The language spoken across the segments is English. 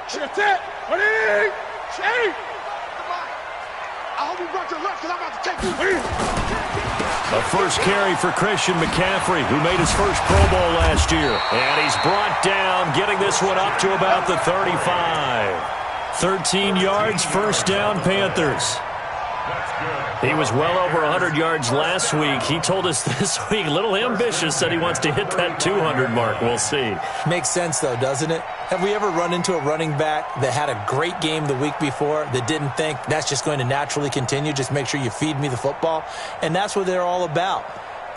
That's it. Ready? Change. I hope you brought your left because I'm about to take you. A first carry for Christian McCaffrey, who made his first Pro Bowl last year. And he's brought down, getting this one up to about the 35. 13 yards, first down, Panthers. He was well over 100 yards last week. He told us this week, a little ambitious, said he wants to hit that 200 mark. We'll see. Makes sense, though, doesn't it? Have we ever run into a running back that had a great game the week before that didn't think that's just going to naturally continue? Just make sure you feed me the football. And that's what they're all about.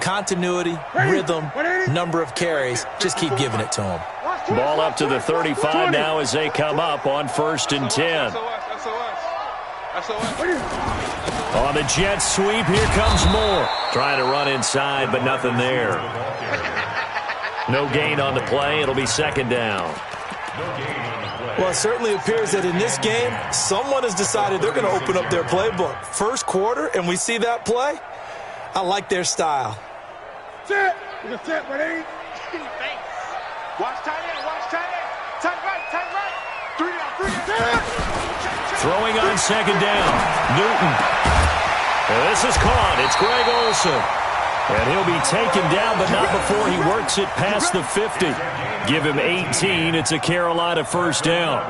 Continuity, rhythm, number of carries. Just keep giving it to them. Ball up to the 35 now as they come up on 1st and 10. On the jet sweep, here comes Moore. Trying to run inside, but nothing there. No gain on the play. It'll be 2nd down. Well, it certainly appears that in this game, someone has decided they're going to open up their playbook. First quarter, and we see that play. I like their style. Set. Ready? Watch tight end. Watch tight end. Tight right. 3 down. Throwing on 2nd down. Newton. This is caught. It's Greg Olsen. And he'll be taken down, but not before he works it past the 50. Give him 18. It's a Carolina first down.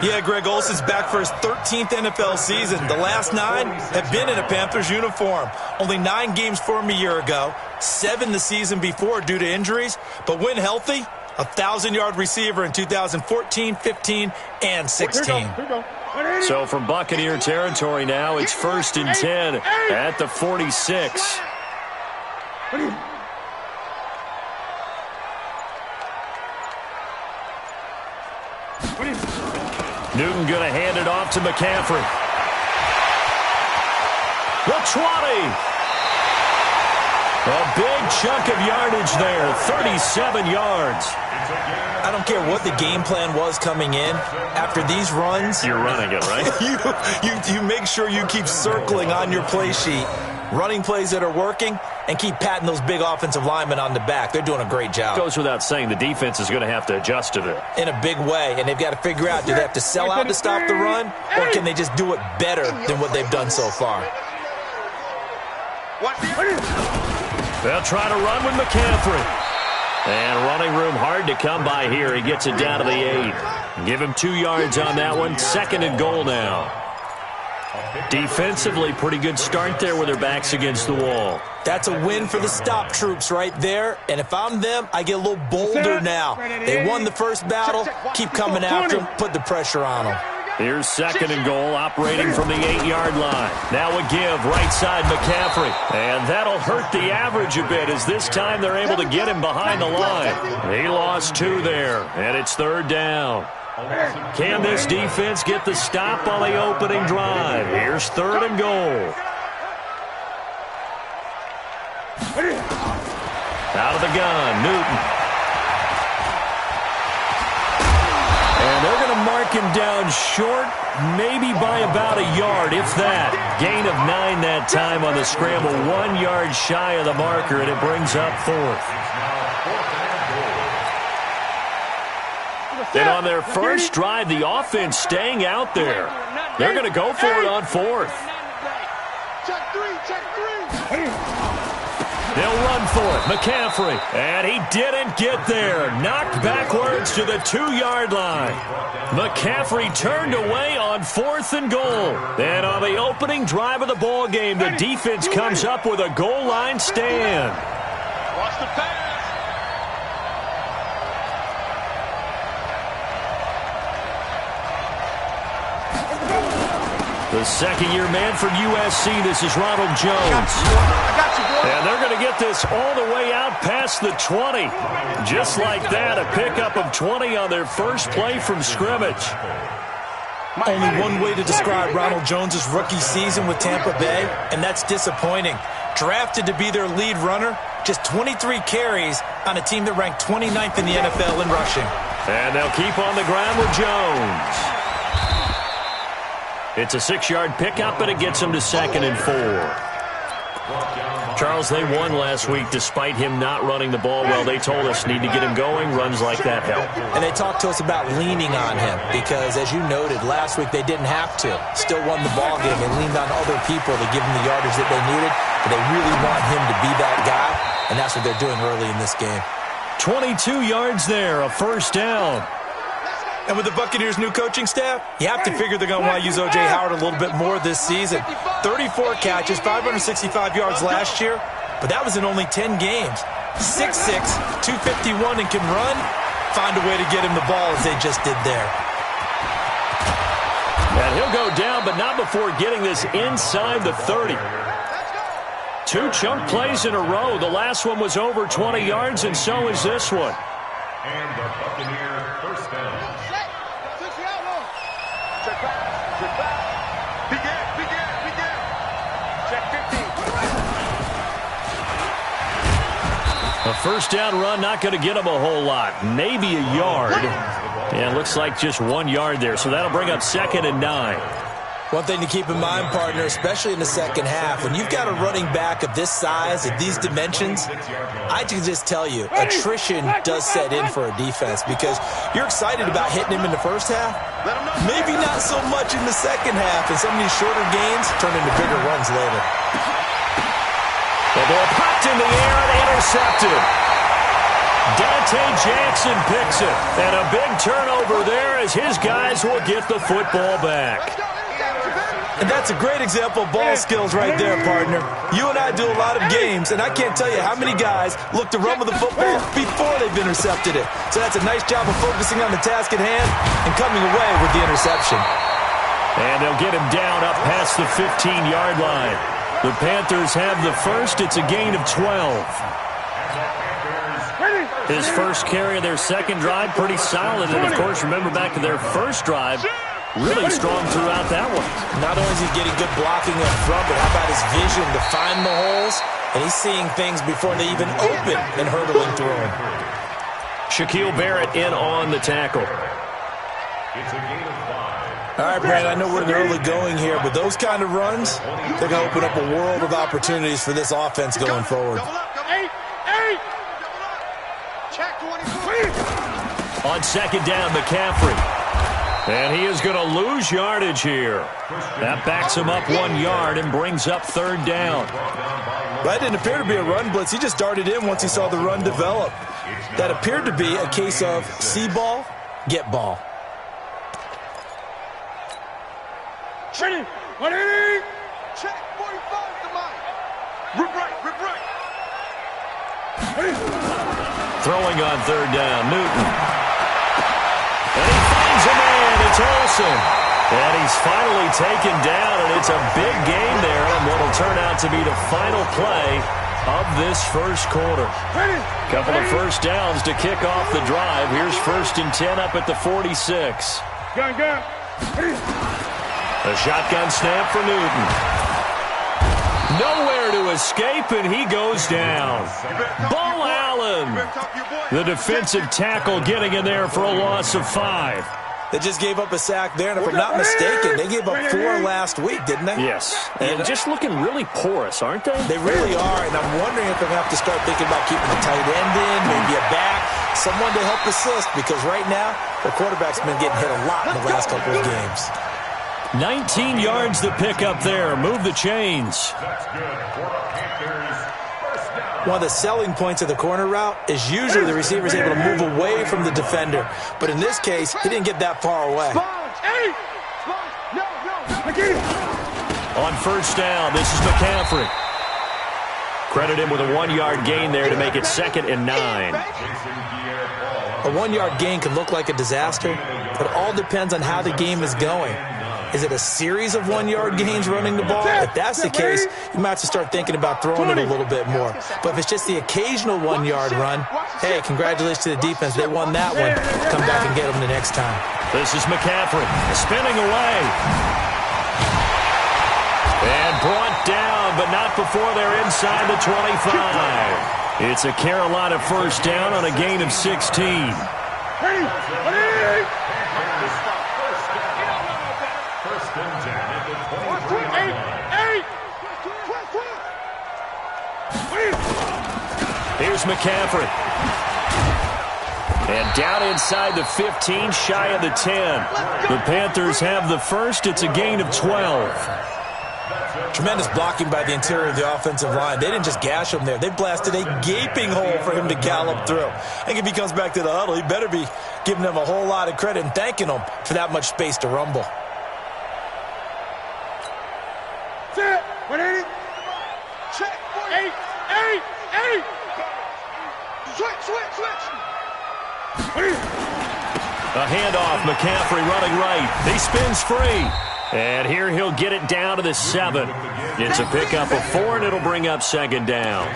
Yeah, Greg Olsen's back for his 13th NFL season. The last 9 have been in a Panthers uniform. Only 9 games for him a year ago, 7 the season before due to injuries. But when healthy, a 1,000-yard receiver in 2014, 15, and 16. So from Buccaneer territory now, it's 1st and 10 at the 46. Newton going to hand it off to McCaffrey. The 20. A big chunk of yardage there, 37 yards. I don't care what the game plan was coming in. After these runs, you're running it, right? you make sure you keep circling on your play sheet, running plays that are working, and keep patting those big offensive linemen on the back. They're doing a great job. Goes without saying the defense is going to have to adjust to it. In a big way, and they've got to figure out, do they have to sell out to stop the run, or can they just do it better than what they've done so far? They'll try to run with McCaffrey. And running room hard to come by here. He gets it down to the 8. Give him 2 yards on that one. 2nd and goal now. Defensively, pretty good start there with their backs against the wall. That's a win for the stop troops right there. And if I'm them, I get a little bolder now. They won the first battle. Keep coming after them. Put the pressure on them. Here's 2nd and goal, operating from the 8-yard line. Now a give, right side McCaffrey. And that'll hurt the average a bit, as this time they're able to get him behind the line. He lost 2 there, and it's 3rd down. Can this defense get the stop on the opening drive? Here's 3rd and goal. Out of the gun, Newton. And they're going to mark him down short, maybe by about a yard, if that. Gain of 9 that time on the scramble, 1 yard shy of the marker, and it brings up 4th. And on their first drive, the offense staying out there. They're going to go for it on 4th. They'll run for it. McCaffrey. And he didn't get there. Knocked backwards to the 2-yard line. McCaffrey turned away on 4th and goal. And on the opening drive of the ball game, the defense comes up with a goal line stand. Watch the pass. The second-year man from USC, this is Ronald Jones. I got you, boy. And they're going to get this all the way out past the 20. Just like that, a pickup of 20 on their first play from scrimmage. Only one way to describe Ronald Jones' rookie season with Tampa Bay, and that's disappointing. Drafted to be their lead runner, just 23 carries on a team that ranked 29th in the NFL in rushing. And they'll keep on the ground with Jones. It's a 6-yard pickup, and it gets him to 2nd and 4. Charles, they won last week despite him not running the ball well. They told us need to get him going. Runs like that help. And they talked to us about leaning on him because, as you noted, last week they didn't have to. Still won the ball game. They leaned on other people to give them the yardage that they needed. But they really want him to be that guy, and that's what they're doing early in this game. 22 yards there, a first down. And with the Buccaneers' new coaching staff, you have to figure they're going to want to use O.J. Howard a little bit more this season. 34 catches, 565 yards last year, but that was in only 10 games. 6'6", 251, and can run. Find a way to get him the ball as they just did there. And he'll go down, but not before getting this inside the 30. 2 chunk plays in a row. The last one was over 20 yards, and so is this one. And the Buccaneer first down. Check back. Begin. Check 15. A first down run, not going to get him a whole lot. Maybe a yard. And looks like just 1 yard there. So that'll bring up 2nd and 9. One thing to keep in mind, partner, especially in the second half, when you've got a running back of this size, of these dimensions, I can just tell you, attrition does set in for a defense because you're excited about hitting him in the first half. Maybe not so much in the second half, and some of these shorter gains turn into bigger runs later. The ball popped in the air and intercepted. Dante Jackson picks it, and a big turnover there as his guys will get the football back. And that's a great example of ball skills right there, partner. You and I do a lot of games, and I can't tell you how many guys look to run with the football before they've intercepted it. So that's a nice job of focusing on the task at hand and coming away with the interception. And they'll get him down up past the 15-yard line. The Panthers have the first. It's a gain of 12. His first carry of their second drive, pretty solid. And, of course, remember back to their first drive, really strong throughout that one. Not only is he getting good blocking up front, but how about his vision to find the holes? And he's seeing things before they even open and hurdling through them. Shaquille Barrett in on the tackle. All right, Brad, I know we're in the early going here, but those kind of runs, they're going to open up a world of opportunities for this offense going forward. On second down, McCaffrey. And he is going to lose yardage here. That backs him up 1 yard and brings up third down. That didn't appear to be a run blitz. He just darted in once he saw the run develop. That appeared to be a case of see ball, get ball. Training. Check 45 to mine. Rip right. Throwing on third down, Newton. And he finds a man. It's Olsen. And he's finally taken down, and it's a big gain there on what will turn out to be the final play of this first quarter. Couple of first downs to kick off the drive. Here's 1st and 10 up at the 46. Gun. A shotgun snap for Newton. Nowhere to escape, and he goes down. Bo Allen, the defensive tackle, getting in there for a loss of 5. They just gave up a sack there, and if I'm not mistaken, they gave up 4 last week, didn't they? Yes. And just looking really porous, aren't they? They really are, and I'm wondering if they're going to have to start thinking about keeping the tight end in, maybe a back, someone to help assist, because right now, their quarterback's been getting hit a lot in the last couple of games. 19 yards to pick up there. Move the chains. One of the selling points of the corner route is usually the receiver is able to move away from the defender. But in this case, he didn't get that far away. On first down, this is McCaffrey. Credit him with a 1-yard gain there to make it 2nd and 9. A 1-yard gain can look like a disaster, but it all depends on how the game is going. Is it a series of 1-yard gains running the ball? If that's the case, you might have to start thinking about throwing it a little bit more. But if it's just the occasional 1-yard run, hey, congratulations to the defense. They won that one. Come back and get them the next time. This is McCaffrey spinning away. And brought down, but not before they're inside the 25. It's a Carolina first down on a gain of 16. McCaffrey. And down inside the 15, shy of the 10. The Panthers have the first. It's a gain of 12. Tremendous blocking by the interior of the offensive line. They didn't just gash him there. They blasted a gaping hole for him to gallop through. I think if he comes back to the huddle, he better be giving them a whole lot of credit and thanking them for that much space to rumble. Set. 180. Check. 8. Switch. A handoff. McCaffrey running right. He spins free. And here he'll get it down to the 7. It's a pickup of 4, and it'll bring up second down.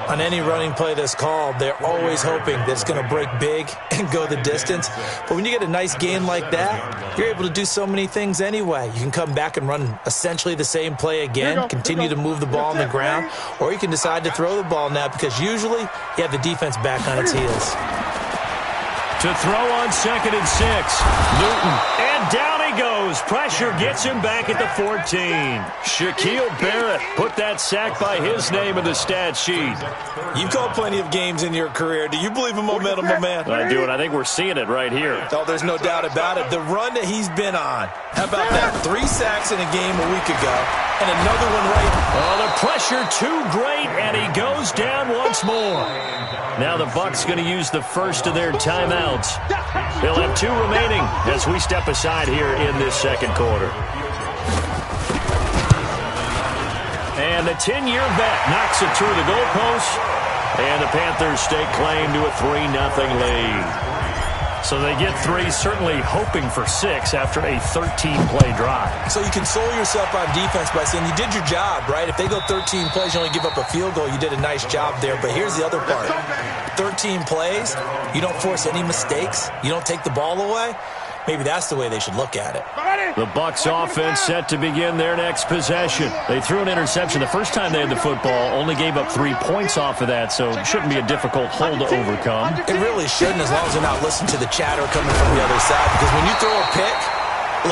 On any running play that's called, they're always hoping that it's going to break big and go the distance. But when you get a nice gain like that, you're able to do so many things anyway. You can come back and run essentially the same play again, continue to move the ball on the ground, or you can decide to throw the ball now because usually you have the defense back on its heels. To throw on 2nd and 6. Newton. And down he goes. Pressure gets him back at the 14. Shaquille Barrett put that sack by his name in the stat sheet. You've called plenty of games in your career. Do you believe in momentum, my man? I do, and I think we're seeing it right here. Oh, there's no doubt about it. The run that he's been on. How about that? 3 sacks in a game a week ago, and another one right. Oh, the pressure too great, and he goes down once more. Now the Bucs going to use the first of their timeouts. They'll have 2 remaining as we step aside here in this second quarter. And the 10-year vet knocks it through the goalpost, and the Panthers stake claim to a 3-0 lead. So they get 3, certainly hoping for 6 after a 13-play drive. So you console yourself on defense by saying you did your job, right? If they go 13 plays, you only give up a field goal, you did a nice job there. But here's the other part. 13 plays, you don't force any mistakes, you don't take the ball away. Maybe that's the way they should look at it. The Bucs offense set to begin their next possession. They threw an interception the first time they had the football, only gave up 3 points off of that, so it shouldn't be a difficult hole to overcome. It really shouldn't, as long as they're not listening to the chatter coming from the other side, because when you throw a pick,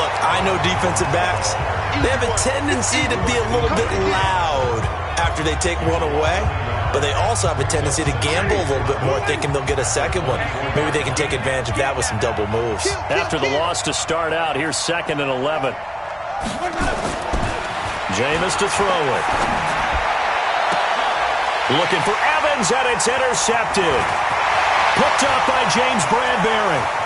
look, I know defensive backs, they have a tendency to be a little bit loud after they take one away. But they also have a tendency to gamble a little bit more, thinking they'll get a second one. Maybe they can take advantage of that with some double moves. After the loss to start out, here's 2nd and 11. Jameis to throw it. Looking for Evans, and it's intercepted. Picked up by James Bradbury.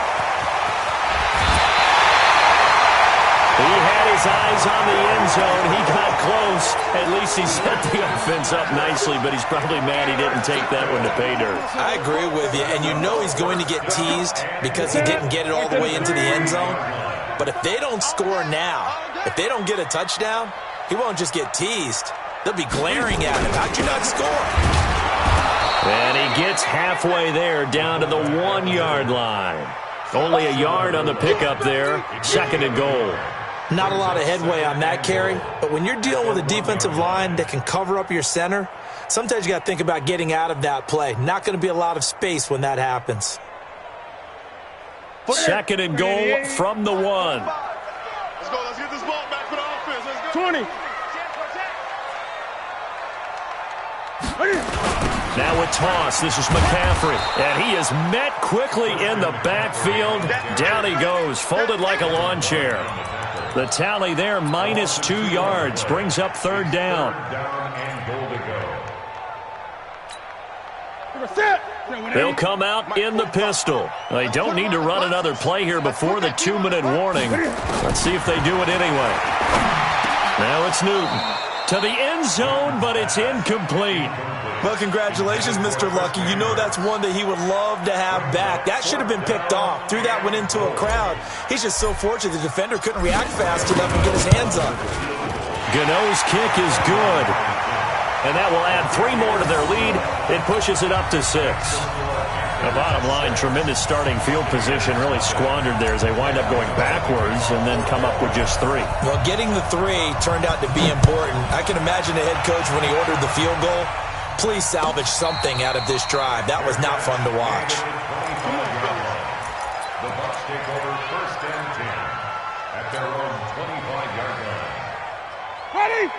He had his eyes on the end zone. He got close. At least he set the offense up nicely, but he's probably mad he didn't take that one to pay dirt. I agree with you, and you know he's going to get teased because he didn't get it all the way into the end zone. But if they don't score now, if they don't get a touchdown, he won't just get teased. They'll be glaring at him. How'd you not score? And he gets halfway there, down to the 1-yard line. Only a yard on the pickup there. 2nd and goal. Not a lot of headway on that carry, but when you're dealing with a defensive line that can cover up your center, sometimes you got to think about getting out of that play. Not going to be a lot of space when that happens. 2nd and goal from the 1. Let's go. Let's get this ball back for the offense. Let's go. 20. Now a toss. This is McCaffrey. And he is met quickly in the backfield. Down he goes, folded like a lawn chair. The tally there, -2 yards, brings up 3rd down. They'll come out in the pistol. They don't need to run another play here before the 2-minute warning. Let's see if they do it anyway. Now it's Newton. To the end zone, but it's incomplete. Well, congratulations, Mr. Lucky. You know that's one that he would love to have back. That should have been picked off. Threw that one into a crowd. He's just so fortunate the defender couldn't react fast enough and get his hands up. Gano's kick is good. And that will add 3 more to their lead. It pushes it up to 6. The bottom line, tremendous starting field position, really squandered there as they wind up going backwards and then come up with just 3. Well, getting the 3 turned out to be important. I can imagine the head coach when he ordered the field goal. Please salvage something out of this drive. That was not fun to watch. The Bucs take over 1st and 10 at their own 25-yard line.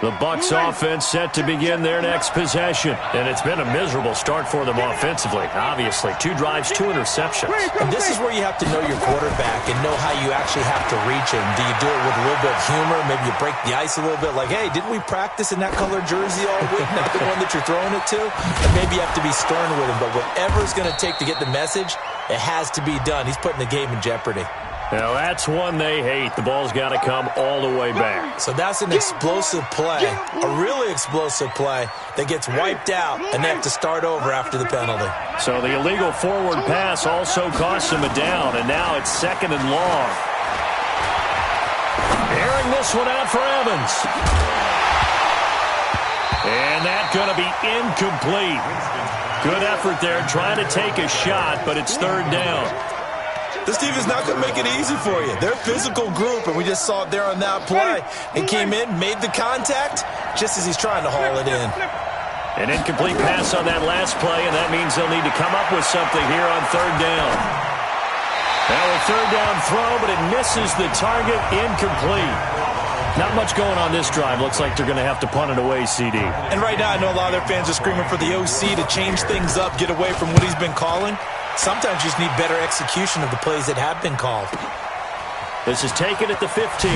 The Bucs offense set to begin their next possession. And it's been a miserable start for them offensively, obviously. 2 drives, 2 interceptions. And this is where you have to know your quarterback and know how you actually have to reach him. Do you do it with a little bit of humor? Maybe you break the ice a little bit like, hey, didn't we practice in that colored jersey all week? Not the one that you're throwing it to? And maybe you have to be stern with him. But whatever it's going to take to get the message, it has to be done. He's putting the game in jeopardy. Now, that's one they hate. The ball's got to come all the way back. So that's an explosive play, a really explosive play that gets wiped out, and they have to start over after the penalty. So the illegal forward pass also costs him a down, and now it's 2nd and long. Airing this one out for Evans. And that's going to be incomplete. Good effort there, trying to take a shot, but it's 3rd down. This team is not going to make it easy for you. They're a physical group, and we just saw it there on that play. He came in, made the contact, just as he's trying to haul it in. An incomplete pass on that last play, and that means they'll need to come up with something here on 3rd down. Now a 3rd down throw, but it misses the target, incomplete. Not much going on this drive. Looks like they're going to have to punt it away, CD. And right now I know a lot of their fans are screaming for the OC to change things up, get away from what he's been calling. Sometimes you just need better execution of the plays that have been called. This is taken at the 15.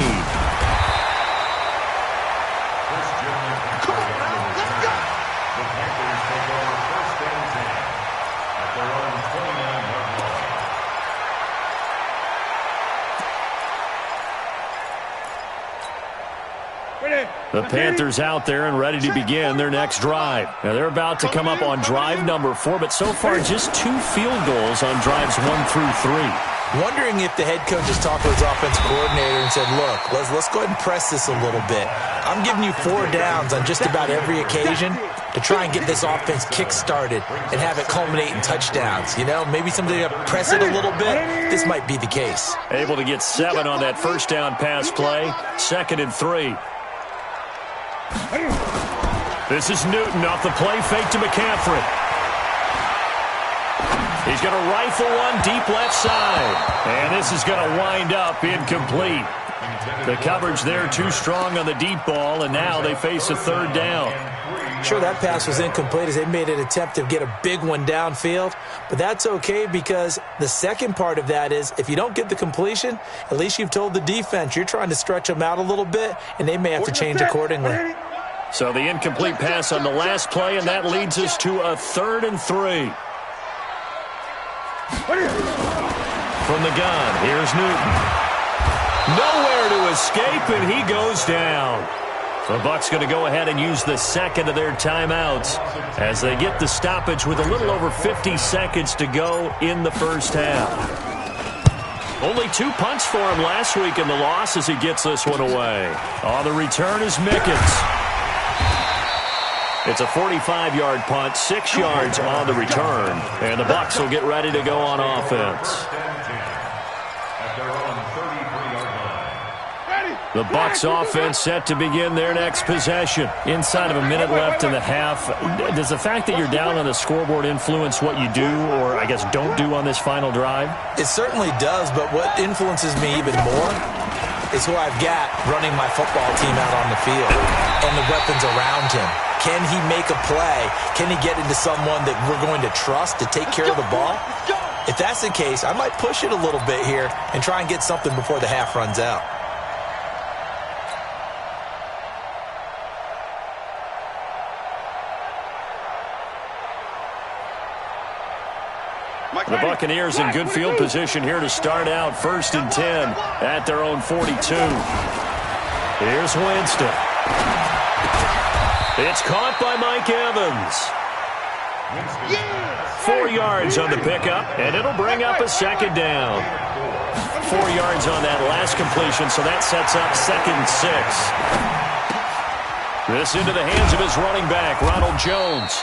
The Panthers out there and ready to begin their next drive. Now, they're about to come up on drive number 4, but so far just 2 field goals on drives 1 through 3. Wondering if the head coach has talked to his offensive coordinator and said, look, let's go ahead and press this a little bit. I'm giving you 4 downs on just about every occasion to try and get this offense kick-started and have it culminate in touchdowns. You know, maybe somebody to press it a little bit. This might be the case. Able to get 7 on that 1st down pass play. 2nd and 3. This is Newton off the play fake to McCaffrey. He's going to rifle one deep left side. And this is going to wind up incomplete. The coverage there too strong on the deep ball, and now they face a 3rd down. Sure, that pass was incomplete as they made an attempt to get a big one downfield, but that's okay because the second part of that is if you don't get the completion, at least you've told the defense you're trying to stretch them out a little bit, and they may have to change accordingly. So the incomplete pass on the last play, and that leads us to a 3rd and 3. From the gun, here's Newton. Nowhere to escape, and he goes down. The Bucs going to go ahead and use the 2nd of their timeouts as they get the stoppage with a little over 50 seconds to go in the 1st half. Only 2 punts for him last week in the loss as he gets this one away. On the return is Mickens. It's a 45-yard punt, 6 yards on the return, and the Bucs will get ready to go on offense. The Bucs offense set to begin their next possession. Inside of a minute left in the half, does the fact that you're down on the scoreboard influence what you do or, I guess, don't do on this final drive? It certainly does, but what influences me even more is who I've got running my football team out on the field and the weapons around him. Can he make a play? Can he get into someone that we're going to trust to take care of the ball? If that's the case, I might push it a little bit here and try and get something before the half runs out. The Buccaneers in good field position here to start out 1st and 10 at their own 42. Here's Winston. It's caught by Mike Evans. 4 yards on the pickup, and it'll bring up a 2nd down. 4 yards on that last completion, so that sets up 2nd and 6. This into the hands of his running back, Ronald Jones.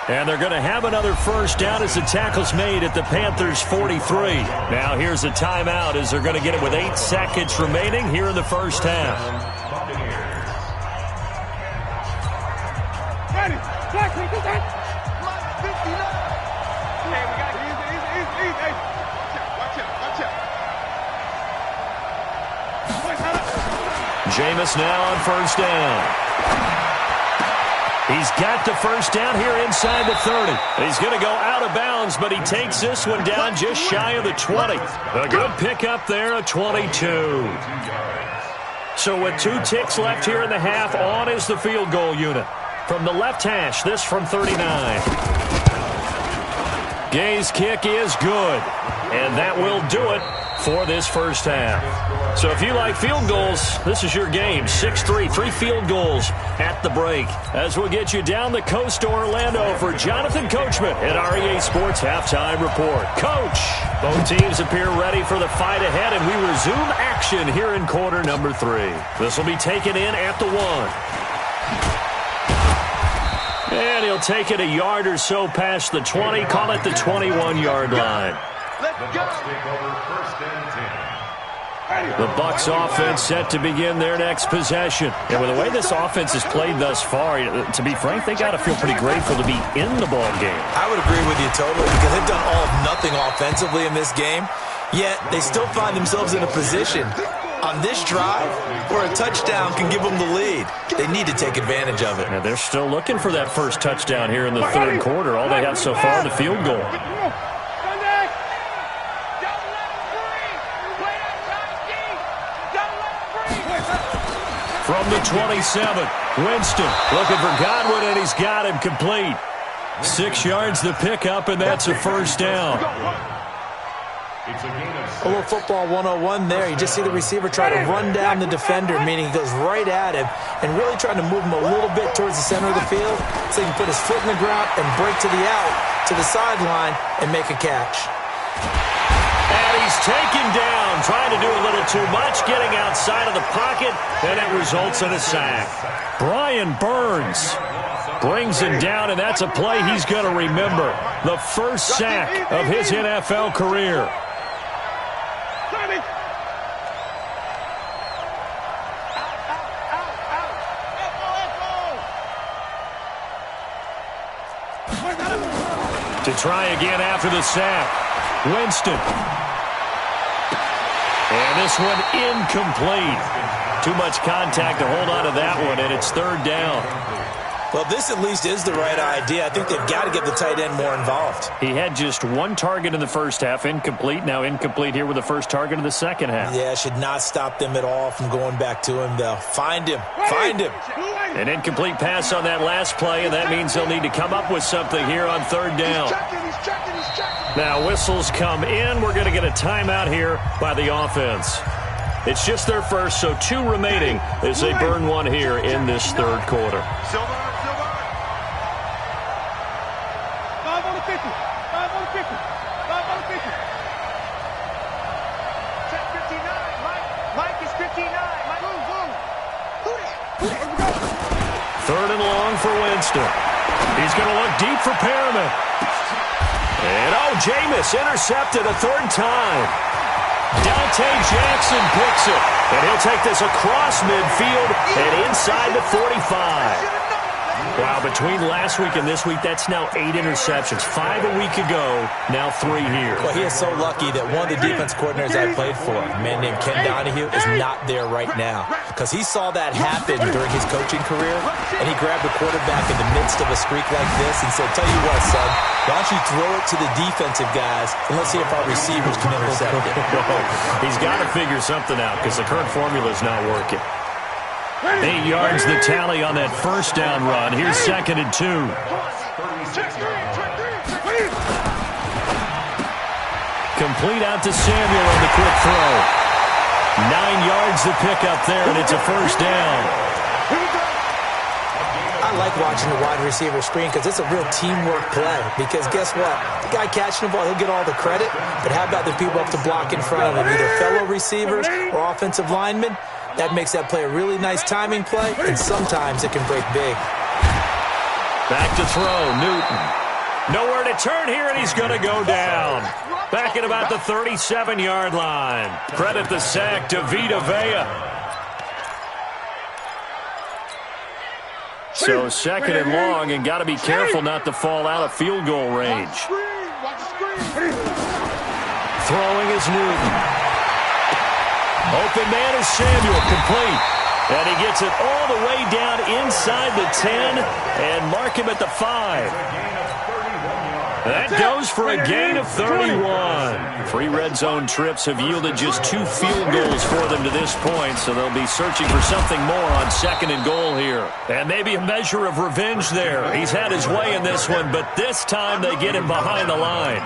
And they're going to have another 1st down as the tackle's made at the Panthers' 43. Now here's a timeout as they're going to get it with 8 seconds remaining here in the 1st half. Ready. Black, get that. Hey, we got it. Easy. Hey, watch out. Jameis now on first down. He's got the first down here inside the 30. He's going to go out of bounds, but he takes this one down just shy of the 20. A good pickup there, a 22. So with 2 ticks left here in the half, on is the field goal unit. From the left hash, this from 39. Gay's kick is good, and that will do it for this first half. So if you like field goals, this is your game. 6-3, 3 field goals at the break. As we'll get you down the coast to Orlando for Jonathan Coachman at REA Sports Halftime Report. Coach, both teams appear ready for the fight ahead, and we resume action here in quarter number 3. This will be taken in at the 1. And he'll take it a yard or so past the 20, call it the 21-yard line. Let's go. The Bucs offense set to begin their next possession. And with the way this offense has played thus far, to be frank, they got to feel pretty grateful to be in the ball game. I would agree with you totally, because they've done all of nothing offensively in this game, yet they still find themselves in a position on this drive where a touchdown can give them the lead. They need to take advantage of it. Now they're still looking for that first touchdown here in the third quarter. All they have so far, the field goal. From the 27, Winston looking for Godwin, and he's got him complete. 6 yards the pickup, and that's a first down. A little football 101 there. You just see the receiver try to run down the defender, meaning he goes right at him, and really trying to move him a little bit towards the center of the field so he can put his foot in the ground and break to the out, to the sideline, and make a catch. And he's taken down, trying to do a little too much, getting outside of the pocket, and it results in a sack. Brian Burns brings him down, and that's a play he's going to remember. The first sack of his NFL career. To try again after the sack, Winston. And this one incomplete. Too much contact to hold on to that one, and it's third down. Well, this at least is the right idea. I think they've got to get the tight end more involved. He had just 1 target in the first half, incomplete. Now incomplete here with the first target in the second half. Yeah, should not stop them at all from going back to him, though. Find him. Find him. An incomplete pass on that last play, and that means they'll need to come up with something here on third down. He's checking. Now whistles come in. We're going to get a timeout here by the offense. It's just their first, so 2 remaining as they burn one here in this third quarter. Silver. 5 on the 50. 5 on the 50. 5 on the 50. Check 59. Mike is 59. Mike, boom. Who that? Third and long for Winston. He's going to look deep for Perriman. And, Jameis intercepted a third time. Dante Jackson picks it. And he'll take this across midfield and inside the 45. Wow, between last week and this week, that's now 8 interceptions. 5 a week ago, now 3 here. Well, he is so lucky that one of the defense coordinators I played for, a man named Ken Donahue, is not there right now. Because he saw that happen during his coaching career, and he grabbed the quarterback in the midst of a streak like this and said, tell you what, son, why don't you throw it to the defensive guys, and let's see if our receivers can intercept it. He's got to figure something out because the current formula is not working. 8 yards the tally on that first down run. Here's 2nd and 2. Complete out to Samuel on the quick throw. 9 yards the pickup there, and it's a first down. I like watching the wide receiver screen because it's a real teamwork play. Because guess what? The guy catching the ball, he'll get all the credit. But how about the people up to block in front of him, either fellow receivers or offensive linemen? That makes that play a really nice timing play, and sometimes it can break big. Back to throw, Newton. Nowhere to turn here, and he's going to go down. Back at about the 37-yard line. Credit the sack to Vita Vea. So 2nd and long, and got to be careful not to fall out of field goal range. Throwing is Newton. Open man is Samuel, complete. And he gets it all the way down inside the 10 and mark him at the 5. That goes for a gain of 31. 3 red zone trips have yielded just 2 field goals for them to this point, so they'll be searching for something more on 2nd and goal here. And maybe a measure of revenge there. He's had his way in this one, but this time they get him behind the line.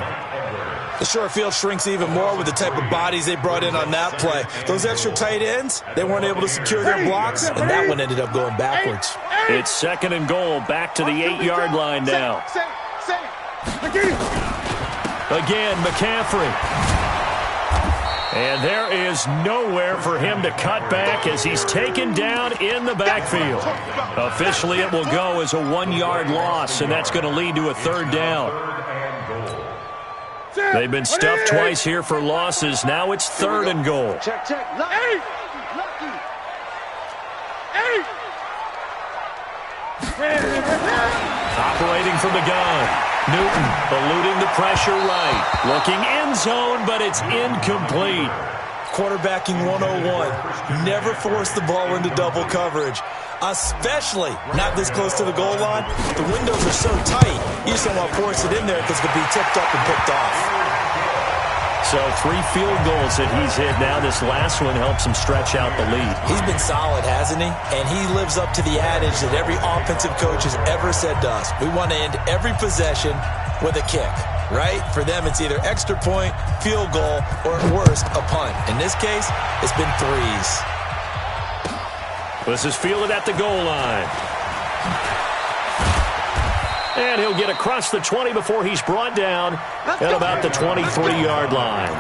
The short field shrinks even more with the type of bodies they brought in on that play. Those extra tight ends, they weren't able to secure their blocks, and that one ended up going backwards. It's 2nd and goal, back to the 8-yard line now. Again, McCaffrey. And there is nowhere for him to cut back as he's taken down in the backfield. Officially, it will go as a 1-yard loss, and that's going to lead to a 3rd down. They've been stuffed twice here for losses. Now it's 3rd and goal. Check. Operating from the gun. Newton eluding the pressure right. Looking end zone, but it's incomplete. Quarterbacking 101. Never force the ball into double coverage, especially not this close to the goal line. The windows are so tight, you just don't want to force it in there because it could be tipped up and picked off. So 3 field goals that he's hit now. This last one helps him stretch out the lead. He's been solid, hasn't he? And he lives up to the adage that every offensive coach has ever said to us. We want to end every possession with a kick, right? For them, it's either extra point, field goal, or at worst, a punt. In this case, it's been 3s. This is fielded at the goal line. And he'll get across the 20 before he's brought down at about the 23-yard line.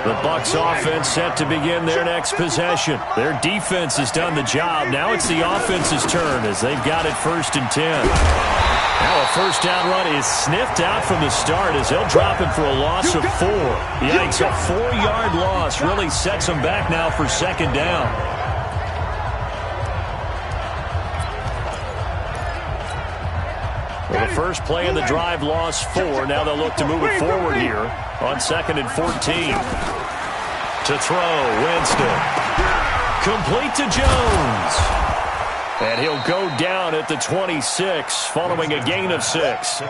The Bucs offense set to begin their next possession. Their defense has done the job. Now it's the offense's turn as they've got it 1st and 10. Now a 1st down run is sniffed out from the start as they'll drop him for a loss of 4. Yikes, a 4-yard loss really sets them back now for 2nd down. Well, the first play of the drive lost 4. Now they'll look to move it forward here on 2nd and 14. To throw, Winston. Complete to Jones. And he'll go down at the 26 following a gain of 6.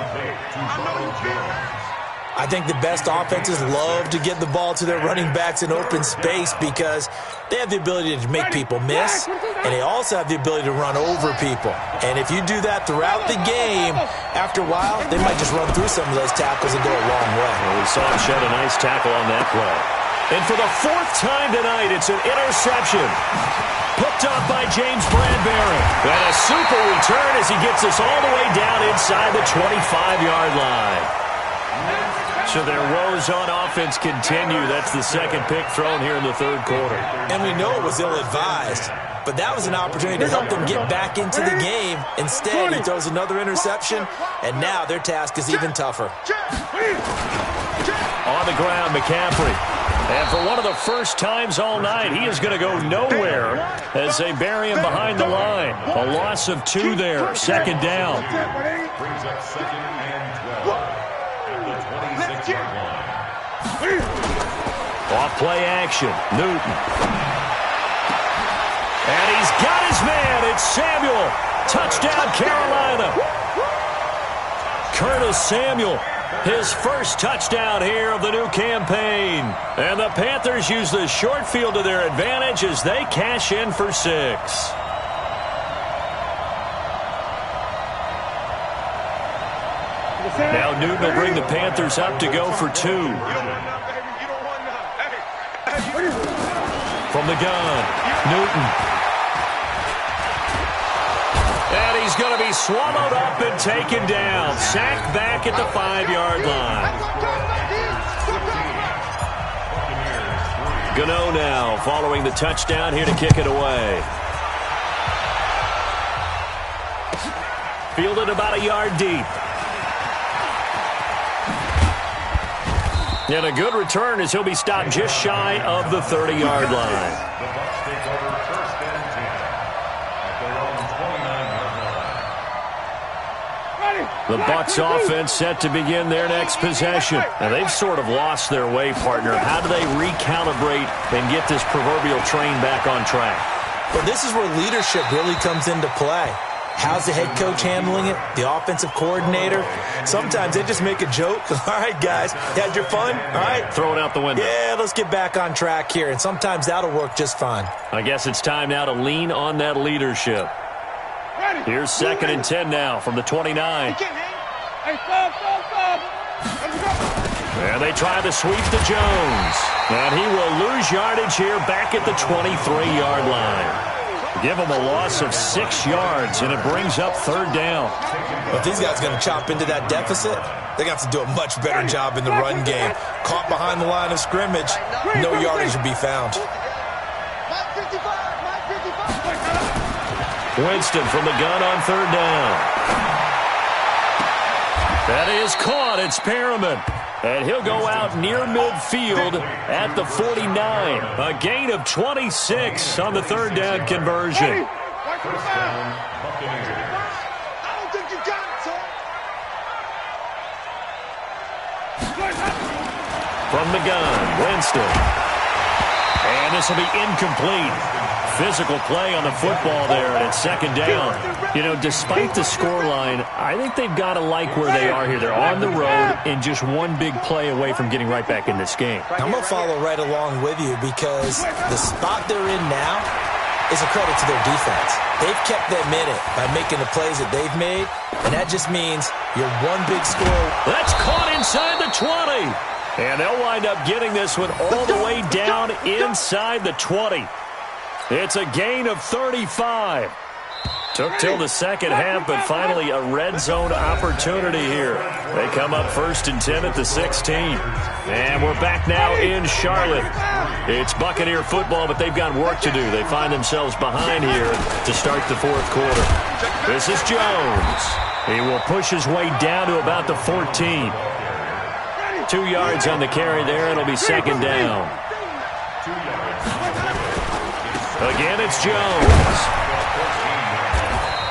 I think the best offenses love to get the ball to their running backs in open space because they have the ability to make people miss, and they also have the ability to run over people. And if you do that throughout the game, after a while, they might just run through some of those tackles and go a long way. Well, we saw him shed a nice tackle on that play. And for the 4th time tonight, it's an interception. Picked up by James Bradbury. And a super return as he gets us all the way down inside the 25-yard line. So their woes on offense continue. That's the 2nd pick thrown here in the 3rd quarter. And we know it was ill-advised, but that was an opportunity to help them get back into the game. Instead, he throws another interception, and now their task is even tougher. On the ground, McCaffrey. And for one of the first times all night, he is going to go nowhere as they bury him behind the line. A loss of 2 there, 2nd down. Brings up 2nd and 12. Off play action, Newton. And he's got his man. It's Samuel. Touchdown, Carolina. Curtis Samuel, his first touchdown here of the new campaign. And the Panthers use the short field to their advantage as they cash in for 6. Now Newton will bring the Panthers up to go for 2. From the gun, Newton. And he's going to be swallowed up and taken down. Sacked back at the 5-yard line. Gano now following the touchdown here to kick it away. Fielded about a yard deep. And a good return as he'll be stopped just shy of the 30-yard line. The Bucs take over 1st and 10 at their own 29-yard line. Ready. The Bucs offense set to begin their next possession. Now, they've sort of lost their way, partner. How do they recalibrate and get this proverbial train back on track? Well, this is where leadership really comes into play. How's the head coach handling it? The offensive coordinator? Sometimes they just make a joke. All right, guys, you had your fun? All right. Throw it out the window. Yeah, let's get back on track here. And sometimes that'll work just fine. I guess it's time now to lean on that leadership. Here's 2nd and 10 now from the 29. And they try to sweep to Jones. And he will lose yardage here back at the 23-yard line. Give him a loss of 6 yards, and it brings up 3rd down. Well, if these guys are going to chop into that deficit, they're going to have to do a much better job in the run game. Caught behind the line of scrimmage, no yardage will be found. Winston from the gun on 3rd down. That is caught. It's Perriman. And he'll go out near midfield at the 49. A gain of 26 on the 3rd down conversion. From the gun, Winston. And this will be incomplete. Physical play on the football there, and it's 2nd down. You know, despite the scoreline, I think they've got to like where they are here. They're on the road and just one big play away from getting right back in this game. I'm going to follow right along with you because the spot they're in now is a credit to their defense. They've kept them in it by making the plays that they've made, and that just means you're one big score. That's caught inside the 20. And they'll wind up getting this one all the way down inside the 20. It's a gain of 35. Took till the second half, but finally a red zone opportunity here. They come up 1st and 10 at the 16. And we're back now in Charlotte. It's Buccaneer football, but they've got work to do. They find themselves behind here to start the 4th quarter. This is Jones. He will push his way down to about the 14. 2 yards on the carry there. It'll be 2nd down. Again, it's Jones.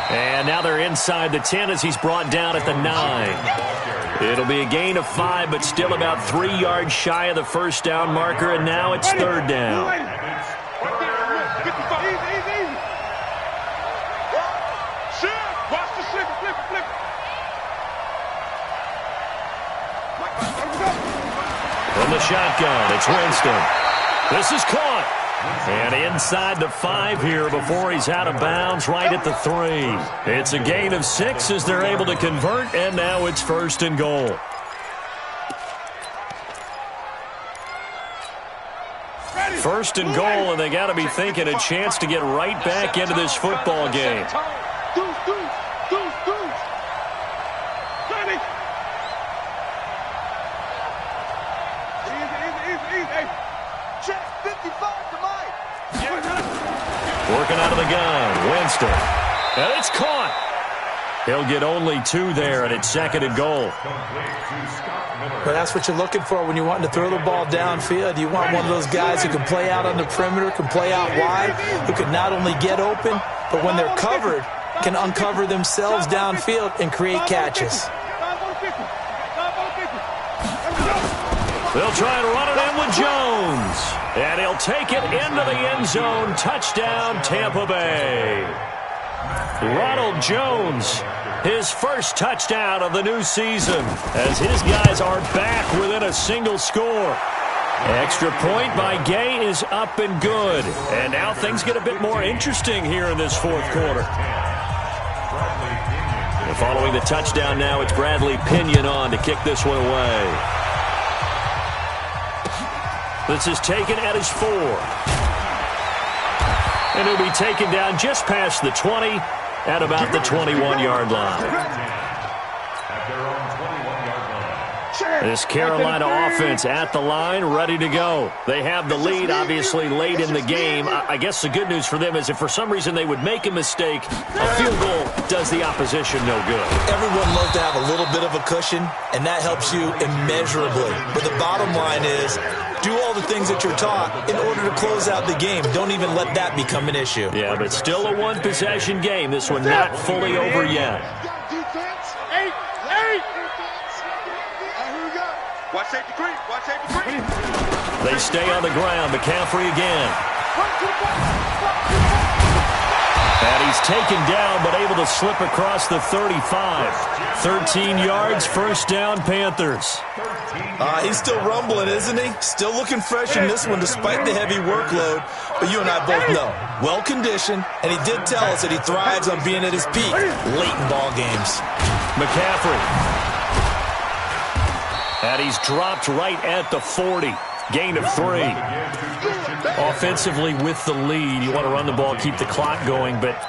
And now they're inside the 10 as he's brought down at the 9. It'll be a gain of 5, but still about 3 yards shy of the 1st down marker, and now it's 3rd down. From the shotgun, it's Winston. This is caught. And inside the 5 here before he's out of bounds right at the 3. It's a gain of 6 as they're able to convert, and now it's 1st and goal. First and goal, and they got to be thinking a chance to get right back into this football game. Working out of the gun, Winston. And it's caught. He'll get only 2 there, and it's 2nd and goal. But that's what you're looking for when you're wanting to throw the ball downfield. You want one of those guys who can play out on the perimeter, can play out wide, who can not only get open, but when they're covered, can uncover themselves downfield and create catches. They'll try and run it in with Jones. And he'll take it into the end zone. Touchdown, Tampa Bay. Ronald Jones, his first touchdown of the new season, as his guys are back within a single score. Extra point by Gay is up and good. And now things get a bit more interesting here in this 4th quarter. And following the touchdown now, it's Bradley Pinion on to kick this one away. This is taken at his 4. And he'll be taken down just past the 20 at about the 21-yard line. This Carolina offense at the line, ready to go. They have the lead, obviously, late in the game. I guess the good news for them is if for some reason they would make a mistake, a field goal does the opposition no good. Everyone loves to have a little bit of a cushion, and that helps you immeasurably. But the bottom line is, do all the things that you're taught in order to close out the game. Don't even let that become an issue. Yeah, but still a one-possession game. This one not fully over yet. safety green. Watch safety green. They stay on the ground. McCaffrey again. And he's taken down, but able to slip across the 35. 13 yards, first down, Panthers. He's still rumbling, isn't he? Still looking fresh in this one despite the heavy workload. But you and I both know, well-conditioned, and he did tell us that he thrives on being at his peak late in ball games. McCaffrey. And he's dropped right at the 40. Gain of 3. Offensively with the lead, you want to run the ball, keep the clock going, but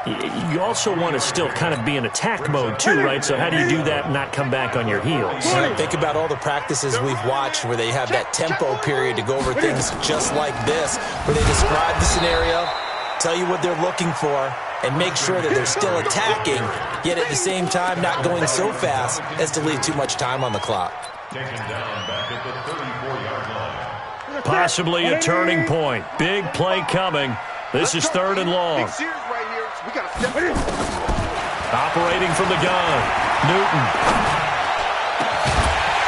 you also want to still kind of be in attack mode too, right? So how do you do that and not come back on your heels? Think about all the practices we've watched where they have that tempo period to go over things just like this, where they describe the scenario, tell you what they're looking for, and make sure that they're still attacking, yet at the same time not going so fast as to leave too much time on the clock. Taken down back at the 34-yard line. Possibly a turning point. Big play coming. This is 3rd and long. Operating from the gun. Newton.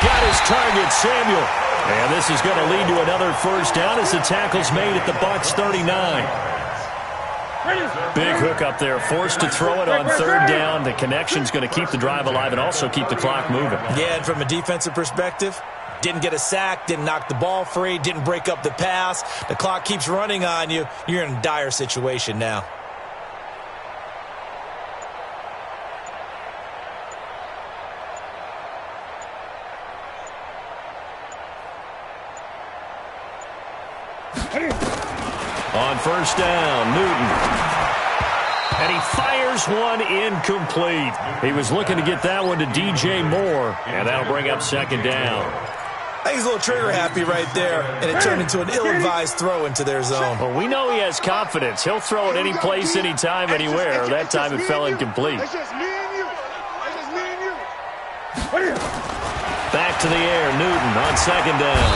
Got his target, Samuel. And this is going to lead to another first down as the tackle's made at the Bucs 39. Big hook up there. Forced to throw it on 3rd down. The connection's going to keep the drive alive and also keep the clock moving. Yeah, and from a defensive perspective, didn't get a sack, didn't knock the ball free, didn't break up the pass. The clock keeps running on you. You're in a dire situation now. On first down, Newton. And he fires one incomplete. He was looking to get that one to DJ Moore, and that'll bring up 2nd down. I think he's a little trigger happy right there, and it turned into an ill-advised throw into their zone. Well, we know he has confidence. He'll throw it any place, anytime, anywhere. That time it fell incomplete. Back to the air, Newton on 2nd down.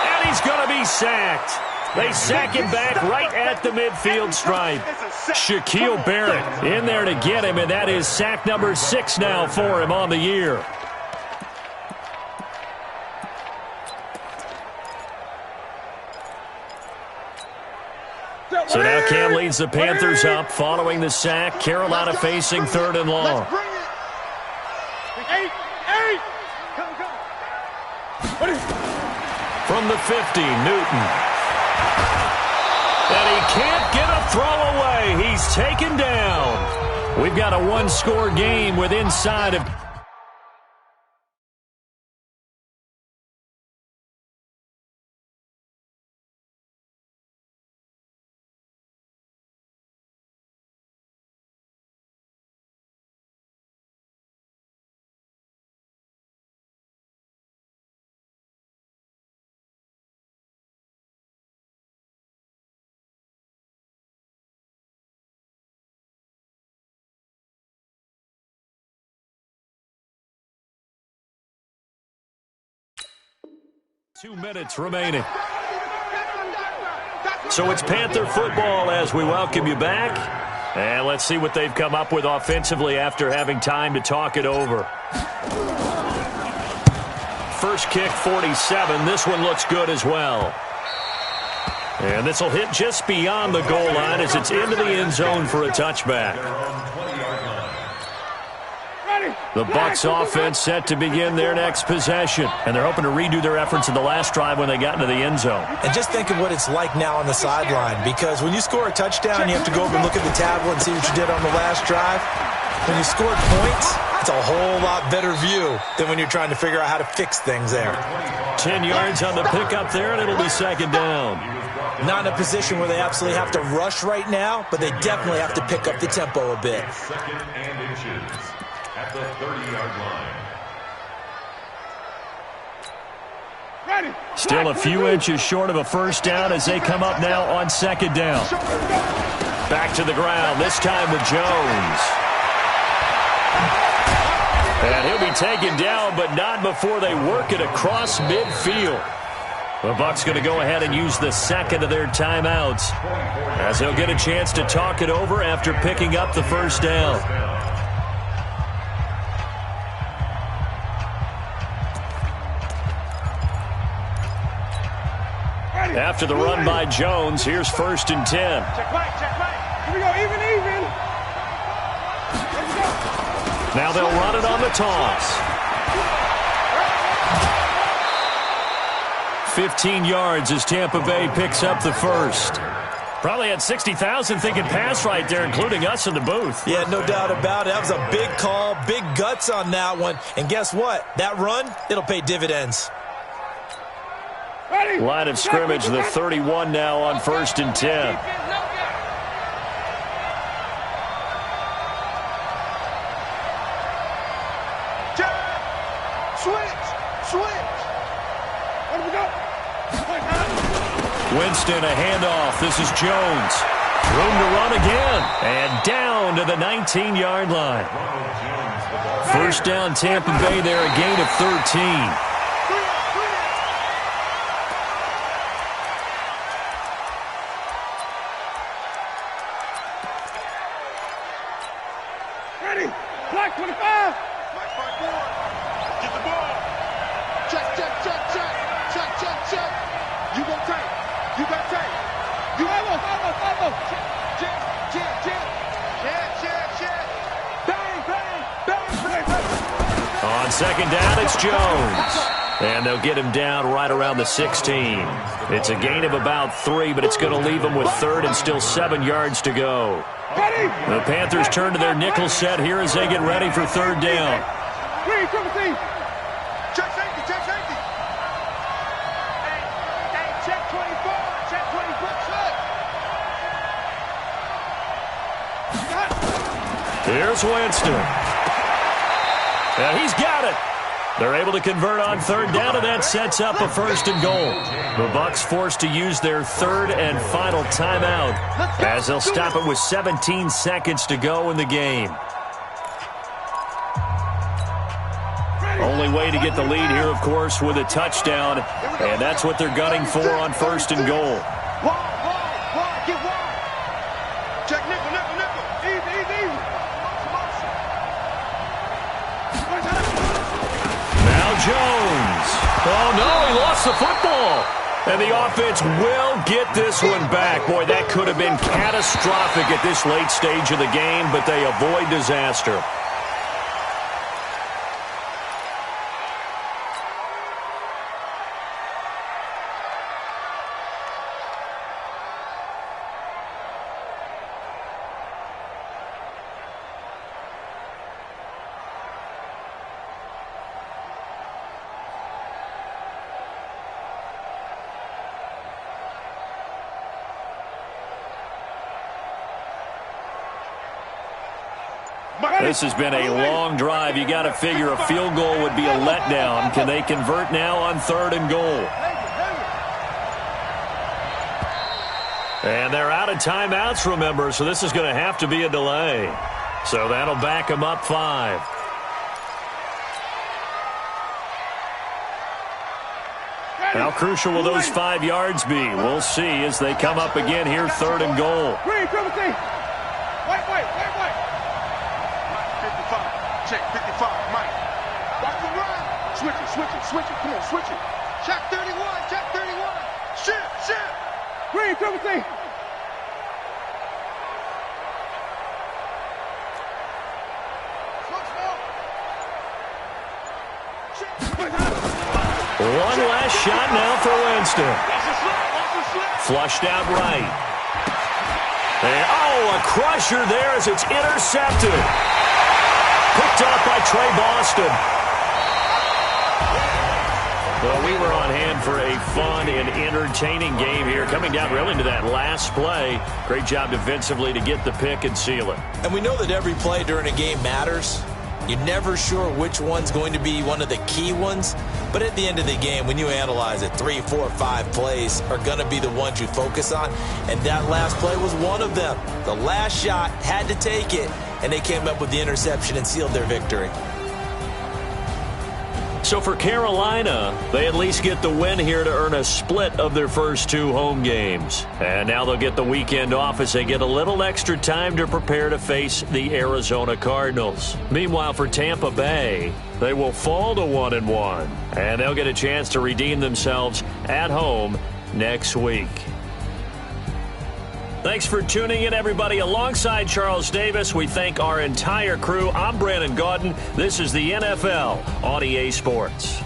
And he's going to be sacked. They sack him back right at the midfield stripe. Shaquille Barrett in there to get him, and that is sack number 6 now for him on the year. So now Cam leads the Panthers up following the sack. Carolina facing 3rd and long. From the 50, Newton. And he can't get a throw away. He's taken down. We've got a 1-score game with inside of... Two minutes remaining. So it's Panther football as we welcome you back. And let's see what they've come up with offensively after having time to talk it over. First kick, 47. This one looks good as well. And this will hit just beyond the goal line as it's into the end zone for a touchback. The Bucs offense set to begin their next possession. And they're hoping to redo their efforts in the last drive when they got into the end zone. And just think of what it's like now on the sideline, because when you score a touchdown, you have to go over and look at the tablet and see what you did on the last drive. When you scored points, it's a whole lot better view than when you're trying to figure out how to fix things there. 10 yards on the pickup there, and it'll be 2nd down. Not in a position where they absolutely have to rush right now, but they definitely have to pick up the tempo a bit. 2nd and inches. At the 30-yard line. Still a few inches short of a first down as they come up now on 2nd down. Back to the ground, this time with Jones. And he'll be taken down, but not before they work it across midfield. The Bucs going to go ahead and use the 2nd of their timeouts as they'll get a chance to talk it over after picking up the first down. After the run by Jones, here's 1st and 10. Check right, check right. Here we go, even. Now they'll run it on the toss. 15 yards as Tampa Bay picks up the first. Probably had 60,000 thinking pass right there, including us in the booth. Yeah, no doubt about it. That was a big call, big guts on that one. And guess what? That run, it'll pay dividends. Line of scrimmage, the 31 now on 1st and 10. Winston, a handoff. This is Jones. Room to run again. And down to the 19-yard line. First down, Tampa Bay there, a gain of 13. Ready. Black 25. Black 54. Get the ball. Check. You go tight. You got tape. You follow. Check. Bang. On 2nd down, it's Jones. And they'll get him down right around the 16. It's a gain of about 3, but it's going to leave him with 3rd and still 7 yards to go. The Panthers turn to their nickel set here as they get ready for 3rd down. Check safety. Check 24. Check 24. Here's Winston. And he's got it. They're able to convert on 3rd down, and that sets up a 1st and goal. The Bucs forced to use their 3rd and final timeout as they'll stop it with 17 seconds to go in the game. Only way to get the lead here, of course, with a touchdown, and that's what they're gunning for on 1st and goal. Get wide. Check nickel. Easy. Now Jones. Oh, no, he lost the football. And the offense will get this one back. Boy, that could have been catastrophic at this late stage of the game, but they avoid disaster. This has been a long drive. You got to figure a field goal would be a letdown. Can they convert now on 3rd and goal? And they're out of timeouts, remember, so this is going to have to be a delay. So that'll back them up 5. How crucial will those 5 yards be? We'll see as they come up again here, 3rd and goal. Wait. 55, Mike. Watch the run. Switch it. Come on, switch it. Check 31. Shift. Green, come see. One last shot now for Winston. Flushed out right. And, a crusher there as it's intercepted. Picked up by Trey Boston. Well, we were on hand for a fun and entertaining game here. Coming down really to that last play. Great job defensively to get the pick and seal it. And we know that every play during a game matters. You're never sure which one's going to be one of the key ones. But at the end of the game, when you analyze it, 3, 4, 5 plays are going to be the ones you focus on. And that last play was one of them. The last shot had to take it, and they came up with the interception and sealed their victory. So for Carolina, they at least get the win here to earn a split of their first 2 home games. And now they'll get the weekend off as they get a little extra time to prepare to face the Arizona Cardinals. Meanwhile, for Tampa Bay, they will fall to 1-1. And they'll get a chance to redeem themselves at home next week. Thanks for tuning in, everybody. Alongside Charles Davis, we thank our entire crew. I'm Brandon Gaudin. This is the NFL on EA Sports.